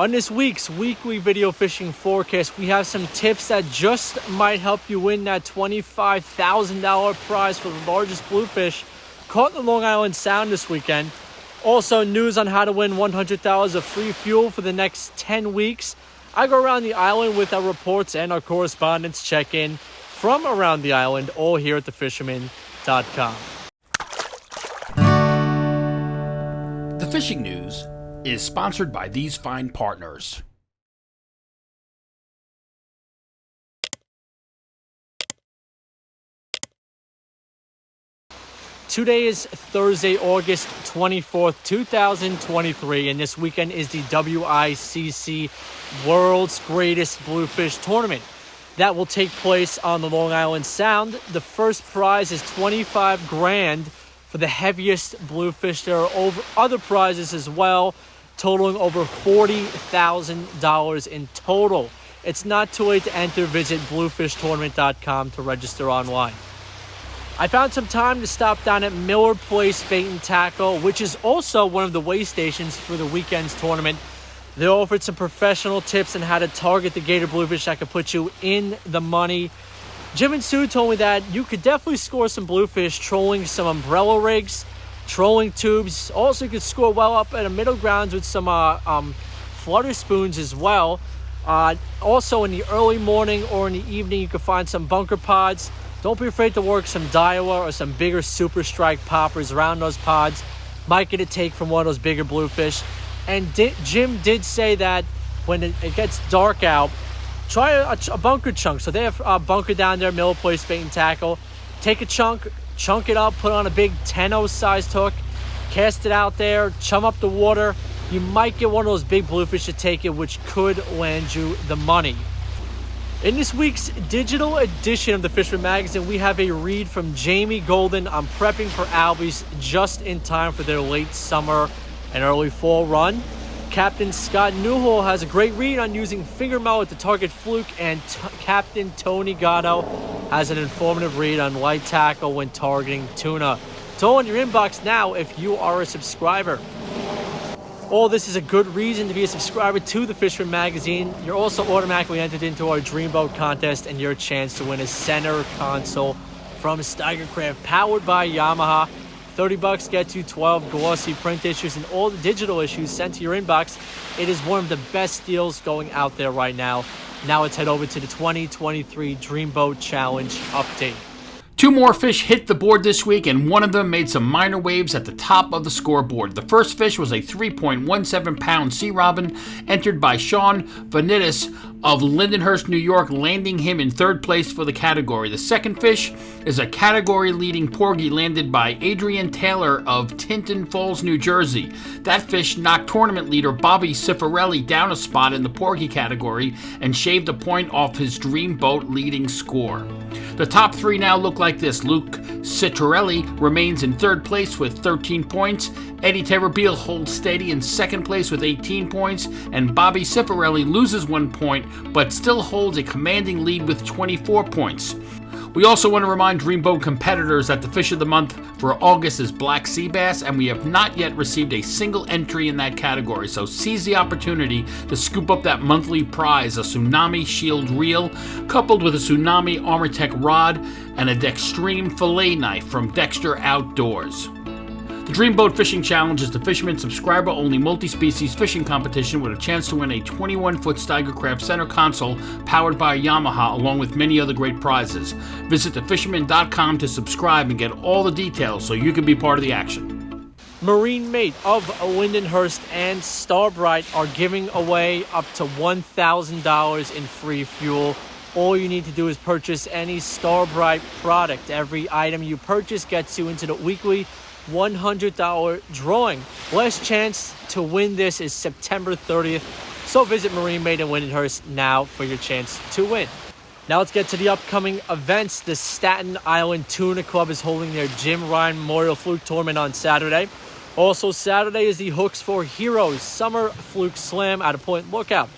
On this week's weekly video fishing forecast, we have some tips that just might help you win that $25,000 prize for the largest bluefish caught in the Long Island Sound this weekend. Also, news on how to win $100 of free fuel for the next 10 weeks. I go around the island with our reports and our correspondents check in from around the island, all here at thefisherman.com. The Fishing News is sponsored by these fine partners. Today is Thursday, August 24th, 2023, and this weekend is the WICC World's Greatest Bluefish Tournament. That will take place on the Long Island Sound. The first prize is $25,000 for the heaviest bluefish. There are other prizes as well, totaling over $40,000 in total. It's not too late to enter. Visit bluefishtournament.com to register online. I found some time to stop down at Miller Place Bait and Tackle, which is also one of the weigh stations for the weekend's tournament. They offered some professional tips on how to target the gator bluefish that could put you in the money. Jim and Sue told me that you could definitely score some bluefish trolling some umbrella rigs, trolling tubes. Also, you could score well up at a middle grounds with some flutter spoons as well. Also, in the early morning or in the evening, you could find some bunker pods. Don't be afraid to work some Daiwa or some bigger super strike poppers around those pods. Might get a take from one of those bigger bluefish. And Jim did say that when it gets dark out, try a bunker chunk. So they have a bunker down there, Miller Place Bait and Tackle. Take a chunk it up, put on a big 10-0 sized hook, cast it out there, chum up the water. You might get one of those big bluefish to take it, which could land you the money. In this week's digital edition of the Fisherman magazine, we have a read from Jamie Golden on prepping for Albies just in time for their late summer and early fall run. Captain Scott Newhall has a great read on using finger mullet to target fluke, and Captain Tony Gatto has an informative read on light tackle when targeting tuna. It's all in your inbox now if you are a subscriber. All this is a good reason to be a subscriber to the Fisherman magazine. You're also automatically entered into our Dreamboat contest and your chance to win a center console from Steigercraft powered by Yamaha. $30 gets you 12 glossy print issues and all the digital issues sent to your inbox. It is one of the best deals going out there right now. Now let's head over to the 2023 Dreamboat Challenge update. Two more fish hit the board this week, and one of them made some minor waves at the top of the scoreboard. The first fish was a 3.17-pound sea robin entered by Sean Vanitas of Lindenhurst, New York, landing him in third place for the category. The second fish is a category-leading porgy landed by Adrian Taylor of Tinton Falls, New Jersey. That fish knocked tournament leader Bobby Cifarelli down a spot in the porgy category and shaved a point off his Dreamboat leading score. The top three now look like this. Luke Citarelli remains in third place with 13 points. Eddie Terrabile holds steady in second place with 18 points. And Bobby Cifarelli loses 1 point, but still holds a commanding lead with 24 points. We also want to remind Dreamboat competitors that the fish of the month for August is black sea bass, and we have not yet received a single entry in that category. So seize the opportunity to scoop up that monthly prize, a Tsunami Shield reel, coupled with a Tsunami Armortech rod and a Dextreme fillet knife from Dexter Outdoors. The Dreamboat Fishing Challenge is the Fisherman subscriber-only multi-species fishing competition with a chance to win a 21-foot Steigercraft center console powered by Yamaha, along with many other great prizes. Visit thefisherman.com to subscribe and get all the details so you can be part of the action. Marine Mate of Lindenhurst and Starbright are giving away up to $1,000 in free fuel. All you need to do is purchase any Starbright product. Every item you purchase gets you into the weekly $100 drawing. Last chance to win this is September 30th, so visit Marine Mate in Lindenhurst now for your chance to win. Now let's get to the upcoming events. The Staten Island Tuna Club is holding their Jim Ryan Memorial Fluke Tournament on Saturday. Also Saturday is the Hooks for Heroes Summer Fluke Slam at a Point Lookout.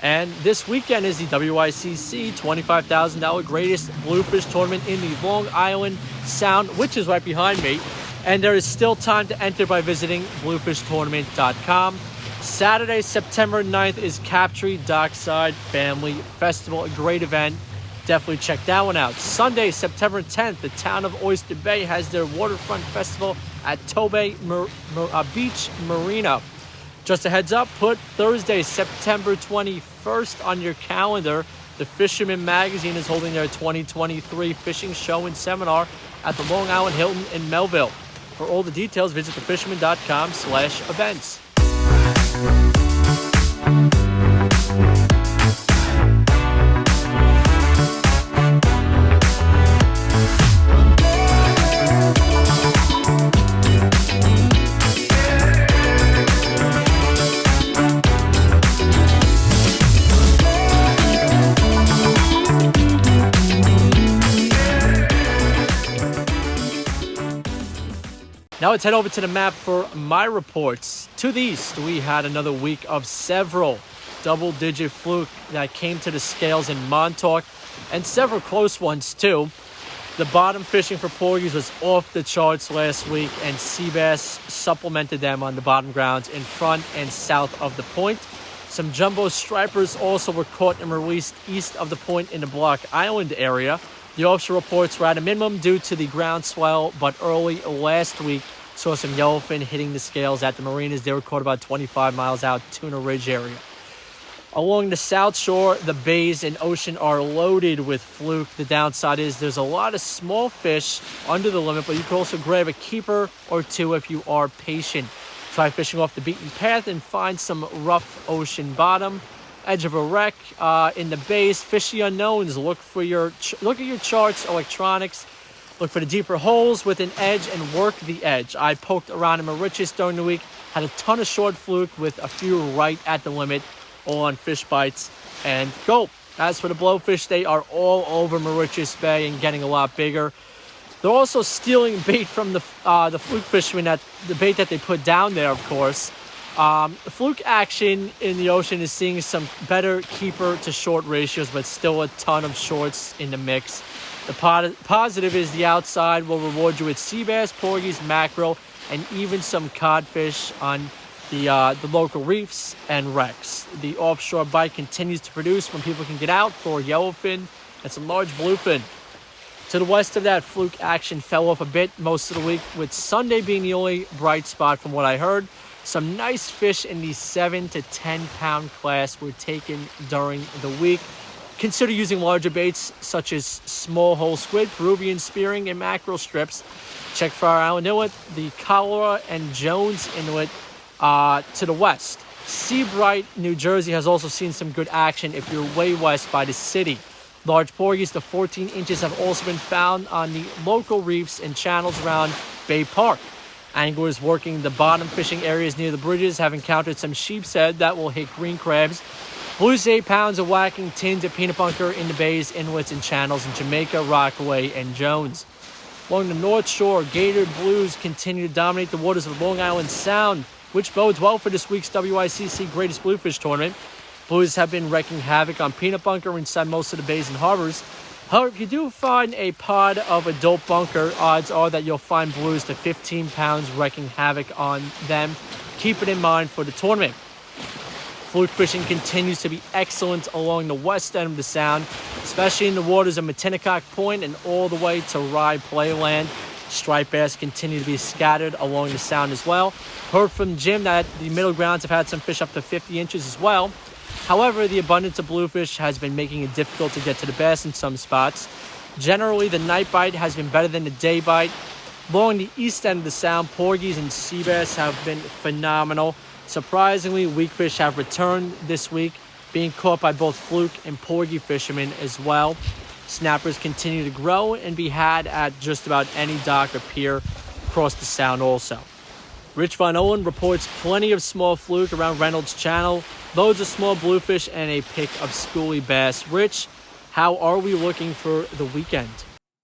And this weekend is the WICC $25,000 Greatest Bluefish Tournament in the Long Island Sound, which is right behind me. And there is still time to enter by visiting bluefishtournament.com. Saturday, September 9th is Captree Dockside Family Festival, a great event. Definitely check that one out. Sunday, September 10th, the town of Oyster Bay has their waterfront festival at Tobay Beach Marina. Just a heads up, put Thursday, September 21st on your calendar. The Fisherman magazine is holding their 2023 fishing show and seminar at the Long Island Hilton in Melville. For all the details, visit thefisherman.com/events. Now let's head over to the map for my reports. To the east, we had another week of several double-digit fluke that came to the scales in Montauk, and several close ones too. The bottom fishing for porgies was off the charts last week, and sea bass supplemented them on the bottom grounds in front and south of the point. Some jumbo stripers also were caught and released east of the point in the Block Island area. The offshore reports were at a minimum due to the ground swell, but early last week saw some yellowfin hitting the scales at the marinas. They were caught about 25 miles out, Tuna Ridge area. Along the south shore, the bays and ocean are loaded with fluke. The downside is there's a lot of small fish under the limit, but you can also grab a keeper or two if you are patient. Try fishing off the beaten path and find some rough ocean bottom. Edge of a wreck in the bays. Fishy unknowns. Look at your charts, electronics. Look for the deeper holes with an edge and work the edge. I poked around in Mauritius during the week. Had a ton of short fluke with a few right at the limit, all on fish bites and gulp. As for the blowfish, they are all over Mauritius Bay and getting a lot bigger. They're also stealing bait from the fluke fishermen, the bait that they put down there, of course. Fluke action in the ocean is seeing some better keeper to short ratios, but still a ton of shorts in the mix. The positive is the outside will reward you with sea bass, porgies, mackerel, and even some codfish on the local reefs and wrecks. The offshore bite continues to produce when people can get out for yellowfin and some large bluefin. To the west of that, fluke action fell off a bit most of the week, with Sunday being the only bright spot from what I heard. Some nice fish in the 7 to 10 pound class were taken during the week. Consider using larger baits such as small hole squid, Peruvian spearing, and mackerel strips. Check for our Island Inlet, the Cholera and Jones Inlet to the west. Seabright, New Jersey has also seen some good action if you're way west by the city. Large porgies to 14 inches have also been found on the local reefs and channels around Bay Park. Anglers working the bottom fishing areas near the bridges have encountered some sheep's head that will hit green crabs. Blues 8 pounds of whacking tins of peanut bunker in the bays, inlets, and channels in Jamaica, Rockaway, and Jones. Along the North Shore, gator blues continue to dominate the waters of Long Island Sound, which bodes well for this week's WICC Greatest Bluefish Tournament. Blues have been wreaking havoc on peanut bunker inside most of the bays and harbors. However, if you do find a pod of adult bunker, odds are that you'll find blues to 15 pounds wreaking havoc on them. Keep it in mind for the tournament. Fluke fishing continues to be excellent along the west end of the Sound, especially in the waters of Shinnecock Point and all the way to Rye Playland. Striped bass continue to be scattered along the Sound as well. Heard from Jim that the middle grounds have had some fish up to 50 inches as well. However, the abundance of bluefish has been making it difficult to get to the bass in some spots. Generally, the night bite has been better than the day bite. Along the east end of the Sound, porgies and sea bass have been phenomenal. Surprisingly, weakfish have returned this week, being caught by both fluke and porgy fishermen as well. Snappers continue to grow and be had at just about any dock or pier across the Sound also. Rich Von Ohlen reports plenty of small fluke around Reynolds Channel, loads of small bluefish, and a pick of schoolie bass. Rich, how are we looking for the weekend?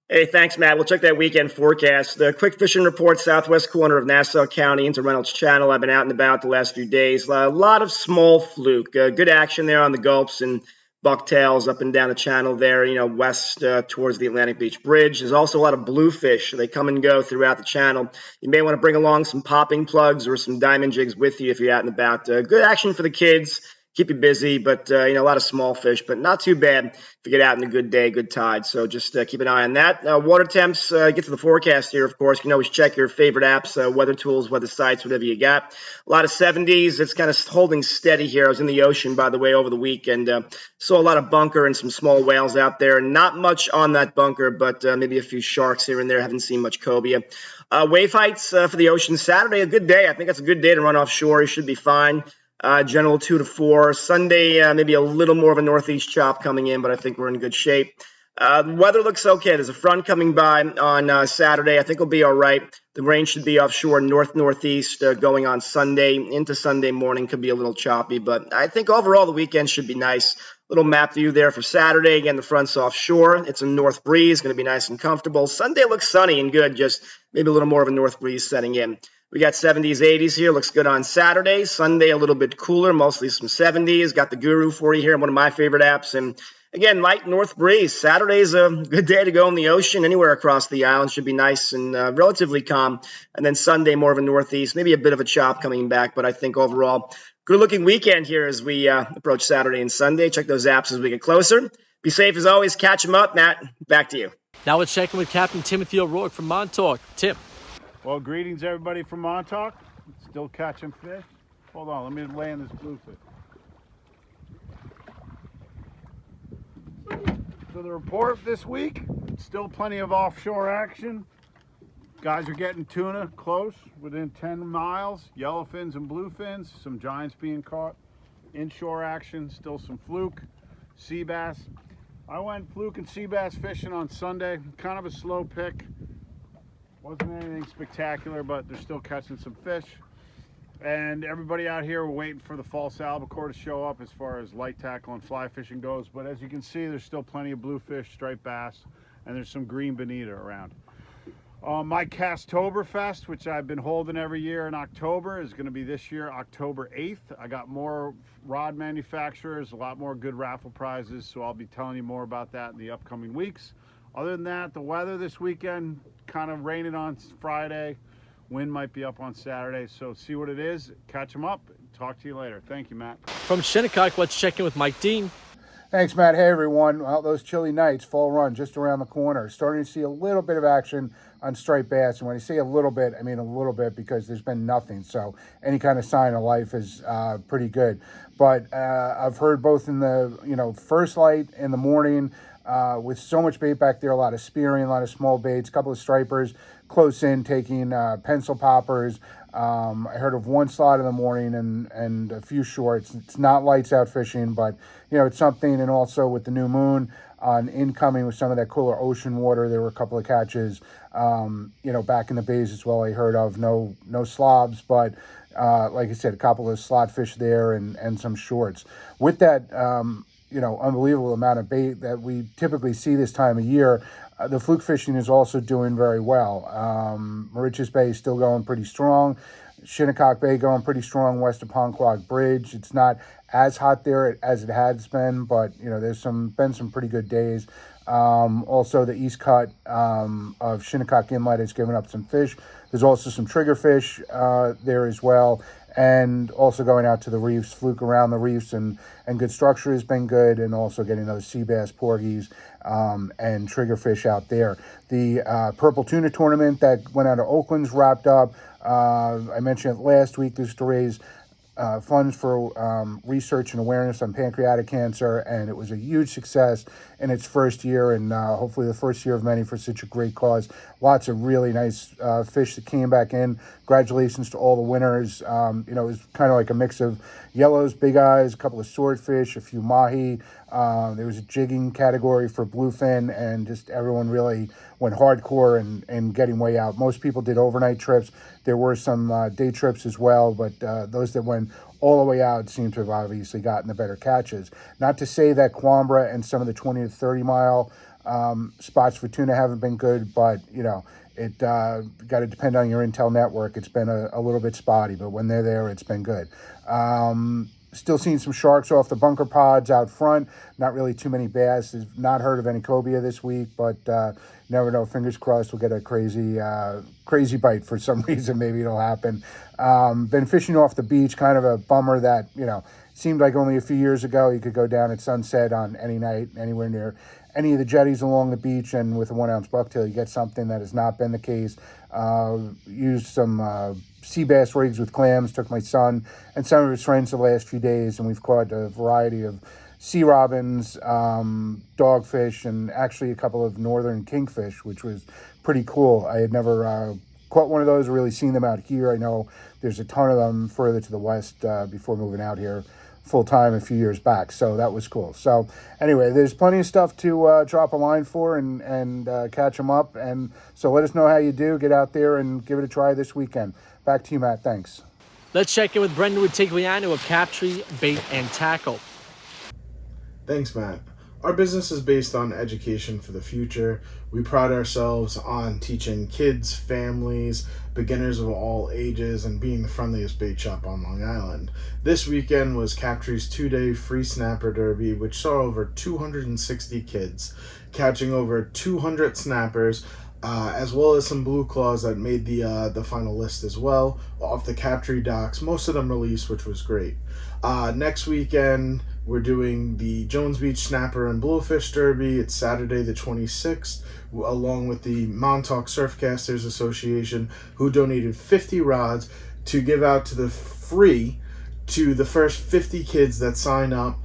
Hey, thanks, Matt. We'll check that weekend forecast. The quick fishing report, southwest corner of Nassau County into Reynolds Channel. I've been out and about the last few days. A lot of small fluke. Good action there on the gulps and bucktails up and down the channel there, west towards the Atlantic Beach Bridge. There's also a lot of bluefish. They come and go throughout the channel. You may want to bring along some popping plugs or some diamond jigs with you if you're out and about. Good action for the kids. Keep you busy, but a lot of small fish, but not too bad if you get out in a good day, good tide. So just keep an eye on that. Water temps, get to the forecast here, of course. You can always check your favorite apps, weather tools, weather sites, whatever you got. A lot of 70s. It's kind of holding steady here. I was in the ocean, by the way, over the weekend. Saw a lot of bunker and some small whales out there. Not much on that bunker, but maybe a few sharks here and there. Haven't seen much cobia. Wave heights for the ocean Saturday, a good day. I think that's a good day to run offshore. You should be fine. General 2 to 4. Sunday, maybe a little more of a northeast chop coming in, but I think we're in good shape. The weather looks okay. There's a front coming by on Saturday. I think it'll be all right. The rain should be offshore north-northeast going on Sunday into Sunday morning. Could be a little choppy, but I think overall the weekend should be nice. Little map view there for Saturday. Again, the front's offshore. It's a north breeze. Going to be nice and comfortable. Sunday looks sunny and good. Just maybe a little more of a north breeze setting in. We got 70s, 80s here. Looks good on Saturday. Sunday, a little bit cooler, mostly some 70s. Got the Guru for you here, one of my favorite apps. And again, light north breeze. Saturday's a good day to go in the ocean. Anywhere across the island should be nice and relatively calm. And then Sunday, more of a northeast, maybe a bit of a chop coming back. But I think overall, good-looking weekend here as we approach Saturday and Sunday. Check those apps as we get closer. Be safe as always. Catch them up, Matt. Back to you. Now we're checking with Captain Timothy O'Rourke from Montauk. Tim. Well, greetings everybody from Montauk. Still catching fish. Hold on, let me land this bluefish. So the report this week, still plenty of offshore action. Guys are getting tuna close, within 10 miles. Yellowfins and bluefins, some giants being caught. Inshore action, still some fluke, sea bass. I went fluke and sea bass fishing on Sunday. Kind of a slow pick. Wasn't anything spectacular, but they're still catching some fish. And everybody out here, we're waiting for the false albacore to show up as far as light tackle and fly fishing goes. But as you can see, there's still plenty of bluefish, striped bass, and there's some green bonita around. My Castoberfest, which I've been holding every year in October, is going to be this year, October 8th. I got more rod manufacturers, a lot more good raffle prizes, so I'll be telling you more about that in the upcoming weeks. Other than that, the weather this weekend, kind of raining on Friday. Wind might be up on Saturday, so see what it is. Catch them up. Talk to you later. Thank you, Matt. From Shinnecock, let's check in with Mike Dean. Thanks, Matt. Hey, everyone. Well, those chilly nights, fall run just around the corner. Starting to see a little bit of action on striped bass. And when I say a little bit, I mean a little bit because there's been nothing. So any kind of sign of life is pretty good. But I've heard both in the first light in the morning with so much bait back there, a lot of spearing, a lot of small baits, a couple of stripers close in taking pencil poppers. I heard of one slot in the morning and a few shorts. It's not lights out fishing, but it's something. And also with the new moon on incoming with some of that cooler ocean water, there were a couple of catches. Back in the bays as well. I heard of no slobs, but like I said, a couple of slot fish there and some shorts. With that, unbelievable amount of bait that we typically see this time of year. The fluke fishing is also doing very well. Mauritius Bay is still going pretty strong. Shinnecock Bay going pretty strong west of Ponquag Bridge. It's not as hot there as it has been, but there's been some pretty good days. Also, the east cut of Shinnecock Inlet has given up some fish. There's also some triggerfish there as well. And also going out to the reefs, fluke around the reefs, and good structure has been good, and also getting those sea bass, porgies, and triggerfish out there. The Purple Tuna Tournament that went out of Oakland's wrapped up. I mentioned it last week. This is to raise funds for research and awareness on pancreatic cancer, and it was a huge success in its first year, and hopefully the first year of many for such a great cause. Lots of really nice fish that came back in. Congratulations to all the winners. It was kind of like a mix of yellows, big eyes, a couple of swordfish, a few mahi. There was a jigging category for bluefin, and just everyone really went hardcore and getting way out. Most people did overnight trips. There were some day trips as well, but those that went all the way out seem to have obviously gotten the better catches. Not to say that Quambra and some of the 20 to 30 mile spots for tuna haven't been good, but it got to depend on your intel network. It's been a little bit spotty, but when they're there, it's been good. Still seeing some sharks off the bunker pods out front. Not really too many bass. I've not heard of any cobia this week, but never know. Fingers crossed we'll get a crazy bite for some reason. Maybe it'll happen. Been fishing off the beach. Kind of a bummer that, seemed like only a few years ago you could go down at sunset on any night, anywhere near any of the jetties along the beach, and with a 1 ounce bucktail you get something. That has not been the case. Used some sea bass rigs with clams, took my son and some of his friends the last few days, and we've caught a variety of sea robins, dogfish, and actually a couple of northern kingfish, which was pretty cool. I had never caught one of those or really seen them out here. I know there's a ton of them further to the west before moving out here full time a few years back, so that was cool. So anyway, there's plenty of stuff to drop a line for and catch them up, and so let us know how you do. Get out there and give it a try this weekend. Back to you, Matt. Thanks. Let's check in with Brendan Witigliano of Captree Bait and Tackle. Thanks, Matt. Our business is based on education for the future. We pride ourselves on teaching kids, families, beginners of all ages, and being the friendliest bait shop on Long Island. This weekend was Captree's 2-day free snapper derby, which saw over 260 kids catching over 200 snappers, as well as some blue claws that made the final list as well off the Captree docks. Most of them released, which was great. Next weekend, we're doing the Jones Beach Snapper and Bluefish Derby. It's Saturday the 26th, along with the Montauk Surfcasters Association, who donated 50 rods to give out to the first 50 kids that sign up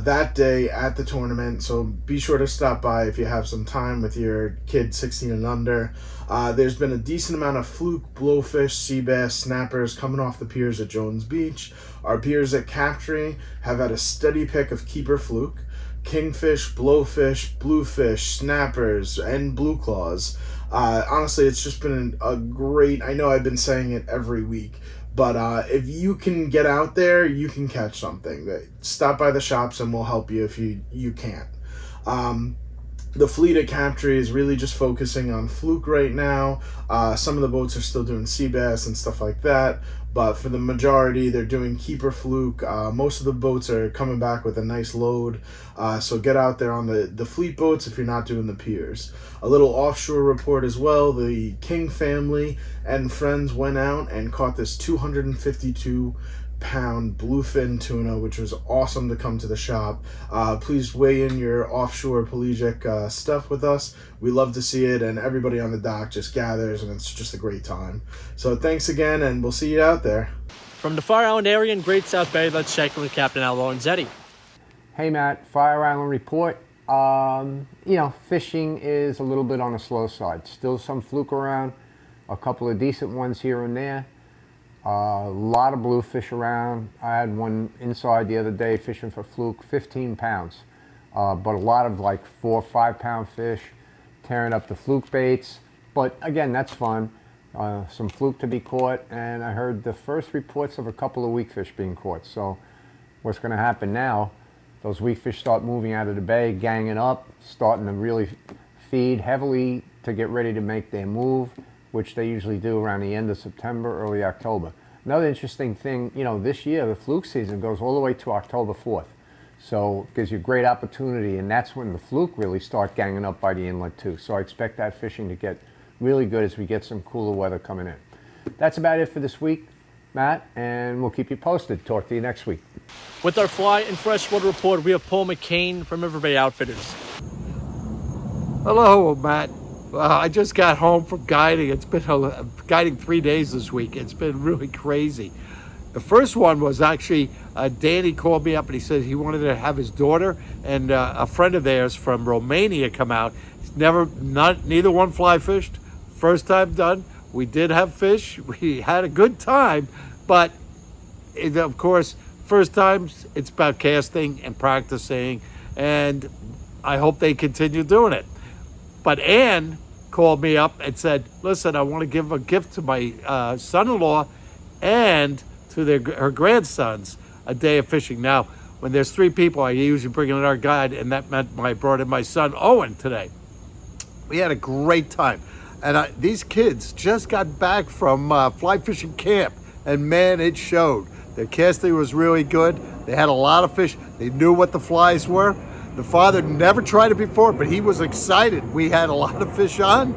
that day at the tournament. So be sure to stop by if you have some time with your kid 16 and under. There's been a decent amount of fluke, blowfish, sea bass, snappers coming off the piers at Jones Beach. Our piers at Captree have had a steady pick of keeper fluke, kingfish, blowfish, bluefish, snappers, and blue claws. Honestly, it's just been a great, I know I've been saying it every week, but if you can get out there, you can catch something. Stop by the shops and we'll help you if you can't. The fleet at Captree is really just focusing on fluke right now. Some of the boats are still doing sea bass and stuff like that, but for the majority, they're doing keeper fluke. Most of the boats are coming back with a nice load, so get out there on the fleet boats if you're not doing the piers. A little offshore report as well. The King family and friends went out and caught this 252-pound bluefin tuna, which was awesome to come to the shop. Please weigh in your offshore pelagic stuff with us. We love to see it, and everybody on the dock just gathers, and it's just a great time. So thanks again, and we'll see you out there. From the Fire Island area in Great South Bay, let's check in with Captain Lorenzetti. Hey Matt, Fire Island report. Fishing is a little bit on the slow side. Still some fluke around, a couple of decent ones here and there. A lot of bluefish around. I had one inside the other day fishing for fluke, 15 pounds. But a lot of like 4 or 5 pound fish tearing up the fluke baits. But again, that's fun. Some fluke to be caught, and I heard the first reports of a couple of weak fish being caught. So what's going to happen now, those weak fish start moving out of the bay, ganging up, starting to really feed heavily to get ready to make their move, which they usually do around the end of September, early October. Another interesting thing, this year the fluke season goes all the way to October 4th. So it gives you a great opportunity, and that's when the fluke really start ganging up by the inlet too. So I expect that fishing to get really good as we get some cooler weather coming in. That's about it for this week, Matt, and we'll keep you posted. Talk to you next week. With our fly and freshwater report, we have Paul McCain from River Bay Outfitters. Hello, Matt. I just got home from guiding. It's been guiding 3 days this week. It's been really crazy. The first one was actually, Danny called me up and he said he wanted to have his daughter and a friend of theirs from Romania come out. Neither one fly fished. First time done. We did have fish. We had a good time, but of course, first times it's about casting and practicing, and I hope they continue doing it. But Ann called me up and said, listen, I want to give a gift to my son-in-law and to her grandsons, a day of fishing. Now, when there's 3 people, I usually bring in our guide, and that meant I brought in my son, Ohlen, today. We had a great time. And these kids just got back from fly fishing camp, and man, it showed. The casting was really good. They had a lot of fish. They knew what the flies were. The father never tried it before, but he was excited. We had a lot of fish on.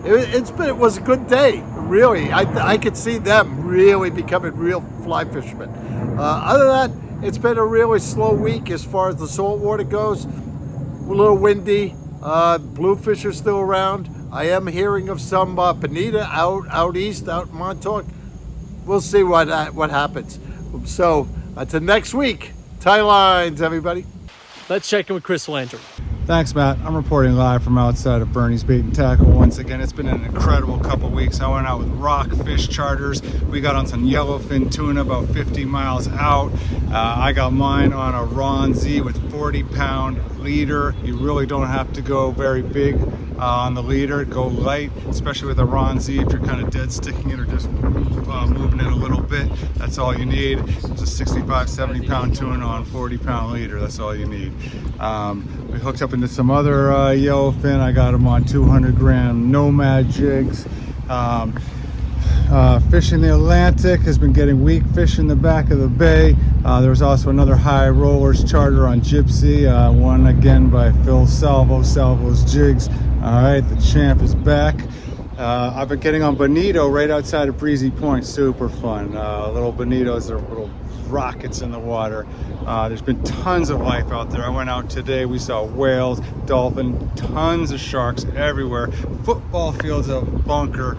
It was a good day, really. I could see them really becoming real fly fishermen. Other than that, it's been a really slow week as far as the saltwater goes. A little windy. Bluefish are still around. I am hearing of some bonita out east, out in Montauk. We'll see what happens. So until next week, tie lines, everybody. Let's check in with Chris Landry. Thanks, Matt. I'm reporting live from outside of Bernie's Bait and Tackle once again. It's been an incredible couple weeks. I went out with rockfish charters. We got on some yellowfin tuna about 50 miles out. I got mine on a Ron Z with 40-pound leader. You really don't have to go very big on the leader. Go light, especially with a Ron Z. If you're kind of dead sticking it or just moving it a little bit, that's all you need. It's a 65, 70-pound tuna on 40-pound leader. That's all you need. We hooked up into some other yellowfin. I got them on 200-gram Nomad jigs. Fishing the Atlantic has been getting weak fish in the back of the bay. There was also another high rollers charter on Gypsy, one again by Phil Salvo's jigs. All right, the champ is back. I've been getting on bonito right outside of Breezy Point. Super fun. Little bonitos, they're little rockets in the water. There's been tons of life out there. I went out today, we saw whales, dolphin, tons of sharks everywhere. Football fields of bunker.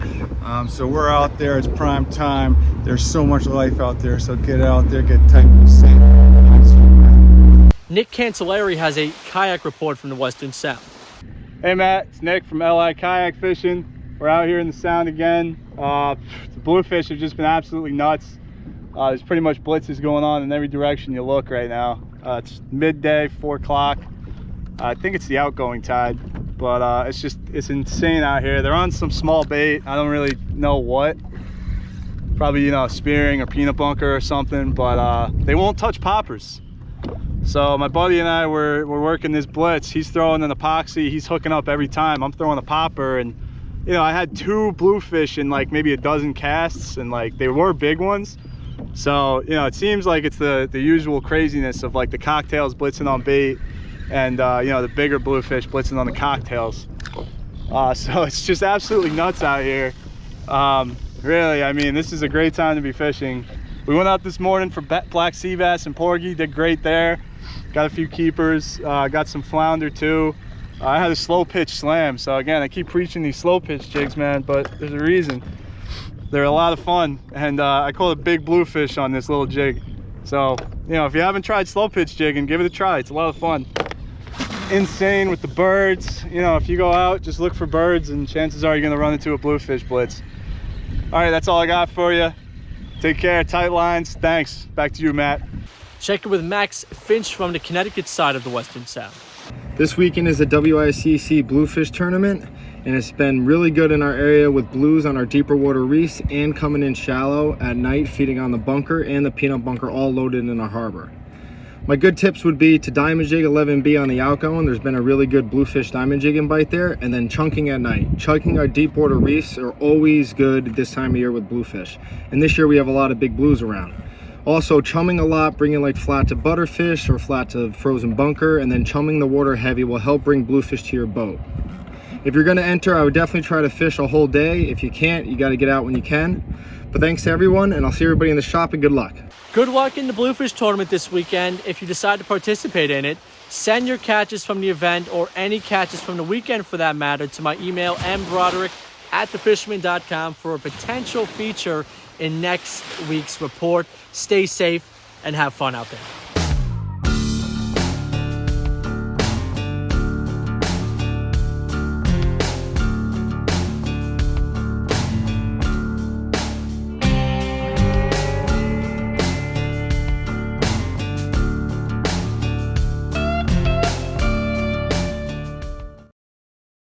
So we're out there, it's prime time. There's so much life out there, so get out there, get tight and safe. Nick Cancell has a kayak report from the Western Sound. Hey Matt, it's Nick from LI Kayak Fishing. We're out here in the Sound again. The bluefish have just been absolutely nuts. There's pretty much blitzes going on in every direction you look right now. It's midday, 4 o'clock. I think it's the outgoing tide, but it's insane out here. They're on some small bait. I don't really know what. Probably, spearing or peanut bunker or something, but they won't touch poppers. So my buddy and I were working this blitz. He's throwing an epoxy. He's hooking up every time. I'm throwing a popper, and I had 2 bluefish in like maybe a dozen casts, and like they were big ones. So it seems like it's the usual craziness of like the cocktails blitzing on bait, and the bigger bluefish blitzing on the cocktails. So it's just absolutely nuts out here. Really, I mean, this is a great time to be fishing. We went out this morning for black sea bass and porgy. Did great there. Got a few keepers. Got some flounder too. I had a slow pitch slam. So again, I keep preaching these slow pitch jigs, man, but there's a reason. They're a lot of fun, and I call it big bluefish on this little jig. So if you haven't tried slow pitch jigging, give it a try. It's a lot of fun. Insane with the birds. If you go out, just look for birds, and chances are you're gonna run into a bluefish blitz. All right, that's all I got for you. Take care, tight lines. Thanks. Back to you, Matt. Check in with Max Finch from the Connecticut side of the Western Sound. This weekend is the WICC Bluefish Tournament, and it's been really good in our area with blues on our deeper water reefs and coming in shallow at night, feeding on the bunker and the peanut bunker, all loaded in our harbor. My good tips would be to diamond jig 11B on the outgoing. There's been a really good bluefish diamond jigging bite there, and then chunking at night. Chunking our deep water reefs are always good this time of year with bluefish, and this year we have a lot of big blues around. Also chumming a lot, bringing like flat to butterfish or flat to frozen bunker, and then chumming the water heavy will help bring bluefish to your boat. If you're going to enter, I would definitely try to fish a whole day. If you can't, you got to get out when you can. But thanks to everyone, and I'll see everybody in the shop, and good luck. Good luck in the Bluefish Tournament this weekend. If you decide to participate in it, send your catches from the event or any catches from the weekend for that matter to my email, mbroderick@thefisherman.com, for a potential feature in next week's report. Stay safe and have fun out there.